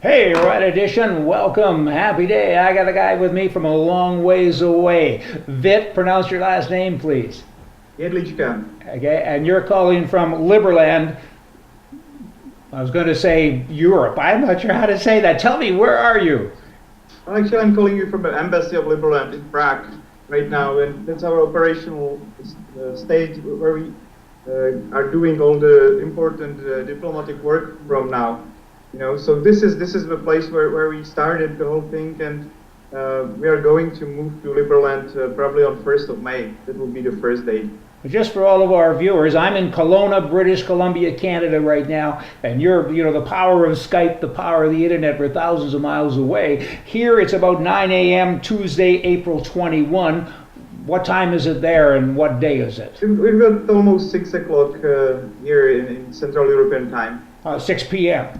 Hey, Red Edition, welcome, happy day. I got a guy with me from a long ways away. Vít, pronounce your last name, please. Jedlička. Okay, and you're calling from Liberland. I was going to say Europe. I'm not sure how to say that. Tell me, where are you? Well, actually, I'm calling you from the Embassy of Liberland in Prague right now, and that's our operational stage where we are doing all the important diplomatic work from now. You know, so this is the place where we started the whole thing, and we are going to move to Liberland probably on 1st of May. That will be the first day. Just for all of our viewers, I'm in Kelowna, British Columbia, Canada right now, and you're, the power of Skype, the power of the internet, we're thousands of miles away. Here it's about 9 a.m. Tuesday, April 21. What time is it there, and what day is it? We've got almost 6 o'clock here in Central European time. 6 p.m.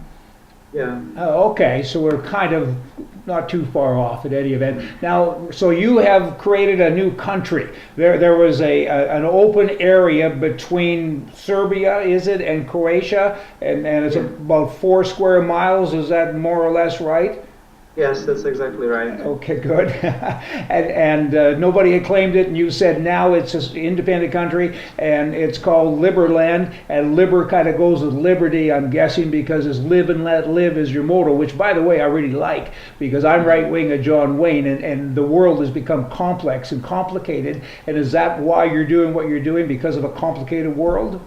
Yeah. Oh, okay, so we're kind of not too far off at any event. Now, so you have created a new country. There was an open area between Serbia, is it, and Croatia, and it's about 4 square miles. Is that more or less right? Yes, that's exactly right. Okay, good. and nobody had claimed it, and you said now it's an independent country, and it's called Liberland, and liber kind of goes with liberty, I'm guessing, because it's live and let live is your motto, which, by the way, I really like, because I'm right-wing of John Wayne, and the world has become complex and complicated, and is that why you're doing what you're doing, because of a complicated world?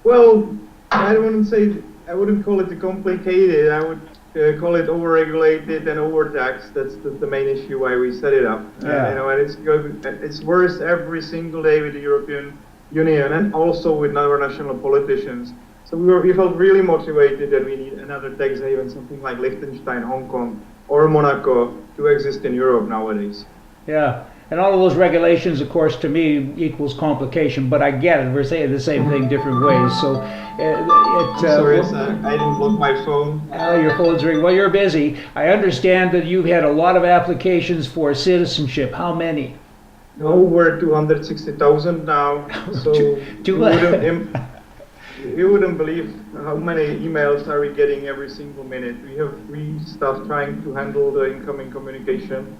Well, I wouldn't call it complicated. I would call it overregulated and overtaxed. That's the main issue why we set it up. Yeah. And it's worse every single day with the European Union and also with our national politicians. So we felt really motivated that we need another tax haven, something like Liechtenstein, Hong Kong, or Monaco to exist in Europe nowadays. Yeah. And all of those regulations, of course, to me equals complication, but I get it. We're saying the same thing different ways. So, sorry, I didn't block my phone. Oh, your phone's ringing. Well, you're busy. I understand that you've had a lot of applications for citizenship. How many? No, we're 260,000 now. So you wouldn't believe how many emails are we getting every single minute. We have free staff trying to handle the incoming communication.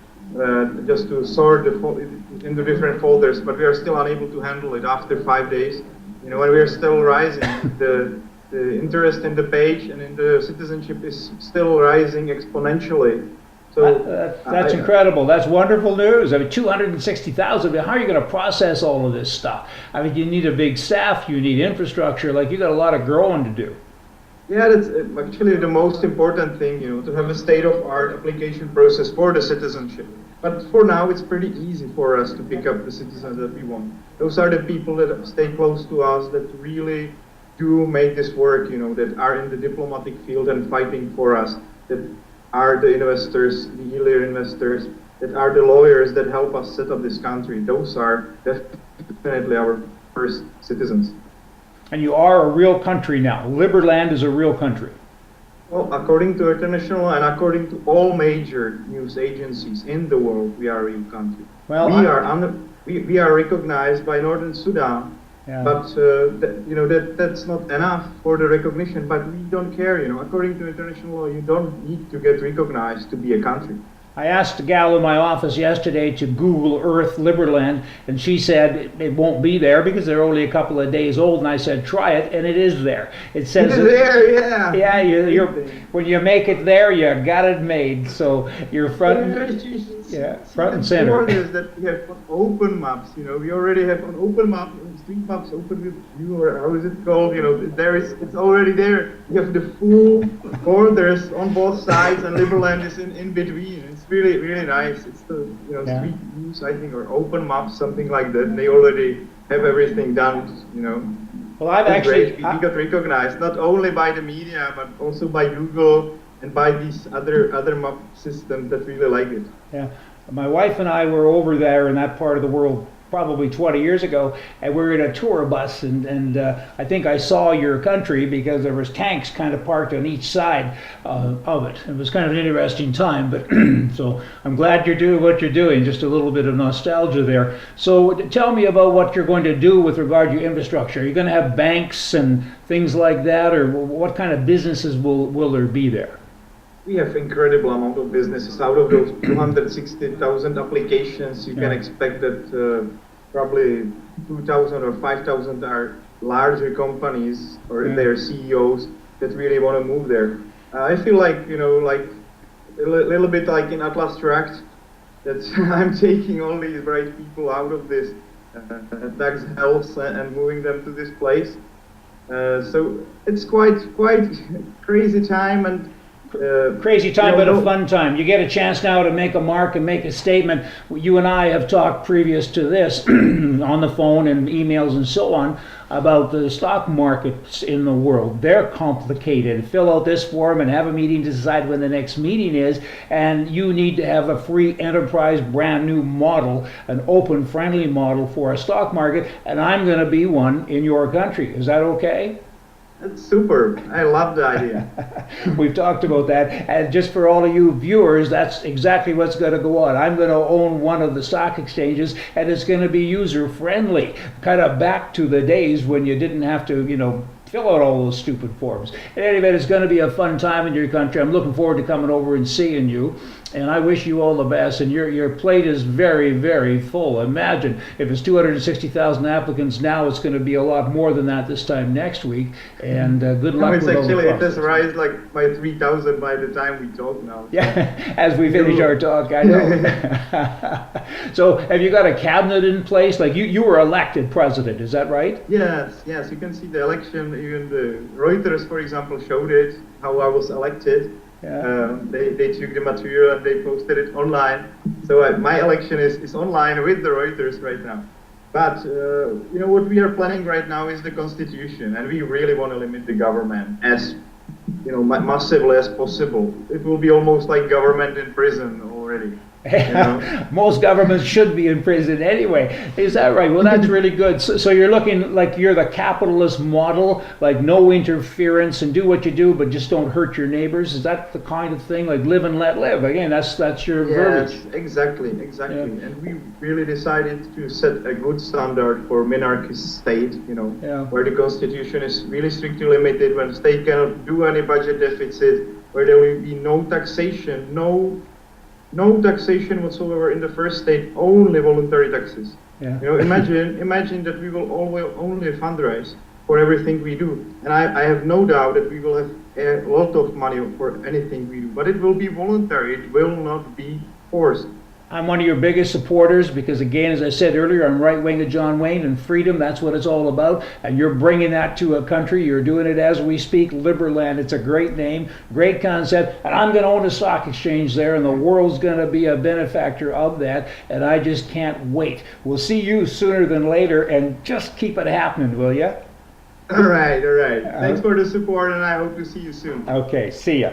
Just to sort into different folders, but we are still unable to handle it after 5 days. And we are still rising. The interest in the page and in the citizenship is still rising exponentially. So that's incredible. That's wonderful news. I mean, 260,000. How are you going to process all of this stuff? I mean, you need a big staff. You need infrastructure. Like, you got a lot of growing to do. Yeah, that's actually the most important thing, to have a state-of-art application process for the citizenship. But for now, it's pretty easy for us to pick up the citizens that we want. Those are the people that stay close to us, that really do make this work, that are in the diplomatic field and fighting for us, that are the investors, the earlier investors, that are the lawyers that help us set up this country. Those are definitely our first citizens. And you are a real country now. Liberland is a real country. Well, according to international and according to all major news agencies in the world, we are a real country. Well, we are recognized by Northern Sudan, but that's not enough for the recognition. But we don't care. According to international law, you don't need to get recognized to be a country. I asked a gal in my office yesterday to Google Earth Liberland, and she said it won't be there because they're only a couple of days old. And I said, try it, and it is there. It says it's there, yeah. Yeah, when you make it there, you got it made. So you're front and center. Is that we have open maps. We already have an open map, street maps open with view, or how is it called? It's already there. You have the full borders on both sides, and Liberland is in between. It's really, really nice. It's the street views, I think, or open maps, something like that. They already have everything done. Well, we got recognized not only by the media, but also by Google and by these other map systems that really like it. Yeah, my wife and I were over there in that part of the world probably 20 years ago, and we were in a tour bus, and I think I saw your country because there was tanks kind of parked on each side of it. It was kind of an interesting time, but so I'm glad you're doing what you're doing. Just a little bit of nostalgia there. So tell me about what you're going to do with regard to your infrastructure. Are you going to have banks and things like that, or what kind of businesses will there be there? we have incredible amount of businesses. Out of those 260,000 applications, you can expect that probably 2,000 or 5,000 are larger companies or their CEOs that really want to move there. I feel like, like a little bit like in Atlas Tract, that I'm taking all these bright people out of this tax hells and moving them to this place. So it's quite crazy time and crazy time, but a fun time. You get a chance now to make a mark and make a statement. You and I have talked previous to this on the phone and emails and so on about the stock markets in the world. They're complicated. Fill out this form and have a meeting to decide when the next meeting is, and you need to have a free enterprise brand new model, an open friendly model for a stock market, and I'm going to be one in your country. Is that okay? That's super. I love the idea. We've talked about that, and just for all of you viewers, that's exactly what's going to go on. I'm going to own one of the stock exchanges, and it's going to be user friendly, kind of back to the days when you didn't have to, fill out all those stupid forms. In any event, it's going to be a fun time in your country. I'm looking forward to coming over and seeing you, and I wish you all the best. And your plate is very, very full. Imagine if it's 260,000 applicants now, it's going to be a lot more than that this time next week. And good luck with all the process. It has rise like by 3,000 by the time we talk now. Yeah, as we finish our talk, I know. So have you got a cabinet in place? Like you were elected president, is that right? Yes. You can see the election. Even the Reuters, for example, showed it, how I was elected. Yeah. They took the material and they posted it online. So my election is online with the Reuters right now. But what we are planning right now is the constitution, and we really want to limit the government as massively as possible. It will be almost like government in prison already. Most governments should be in prison anyway. Is that right? Well, that's really good. So you're looking like you're the capitalist model, like no interference and do what you do, but just don't hurt your neighbors. Is that the kind of thing, like live and let live? Again, that's your verbiage. Yes, exactly. Yeah. And we really decided to set a good standard for minarchist state, where the constitution is really strictly limited, when the state cannot do any budget deficit, where there will be no taxation, no taxation whatsoever in the first state, only voluntary taxes. Yeah. Imagine that we will only fundraise for everything we do. And I have no doubt that we will have a lot of money for anything we do, but it will be voluntary, it will not be forced. I'm one of your biggest supporters because, again, as I said earlier, I'm right wing of John Wayne, and freedom, that's what it's all about. And you're bringing that to a country. You're doing it as we speak. Liberland, it's a great name, great concept. And I'm going to own a stock exchange there, and the world's going to be a benefactor of that. And I just can't wait. We'll see you sooner than later, and just keep it happening, will you? All right. Thanks for the support, and I hope to see you soon. Okay, see ya.